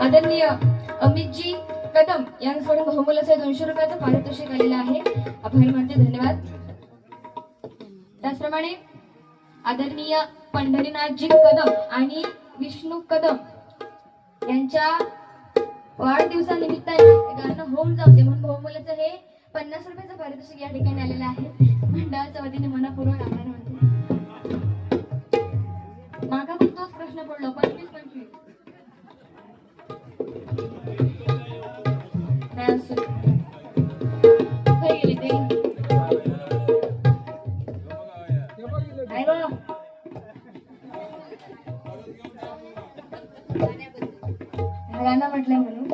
आदरणीय अमितजी कदम यांच्याकडून बहुमूल्याचे 200 रुपयाचं पारितोषिक आलेलं आहे. आभारी मानते, धन्यवाद. त्याचप्रमाणे आदरणीय पंढरीनाथजी कदम आणि विष्णू कदम यांच्या वाढदिवसानिमित्ताने गाणं होम जाऊ दे म्हणून बहुमूल्याचं हे 50 रुपयाचं पारितोषिक या ठिकाणी आलेलं आहे. मंडळाच्या वतीने मनपूर्वक आभार मानते. मागा पण तोच प्रश्न पडलो 25-25 गेले ते गाणं म्हटलंय म्हणून.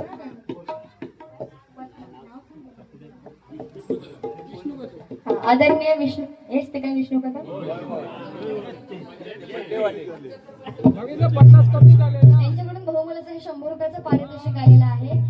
आदरणीय विष्णू हेच ते काय विष्णू कदम त्यांच्याकडून बहुमूल्याचं हे 100 रुपयाचं पारितोषिक आलेलं आहे.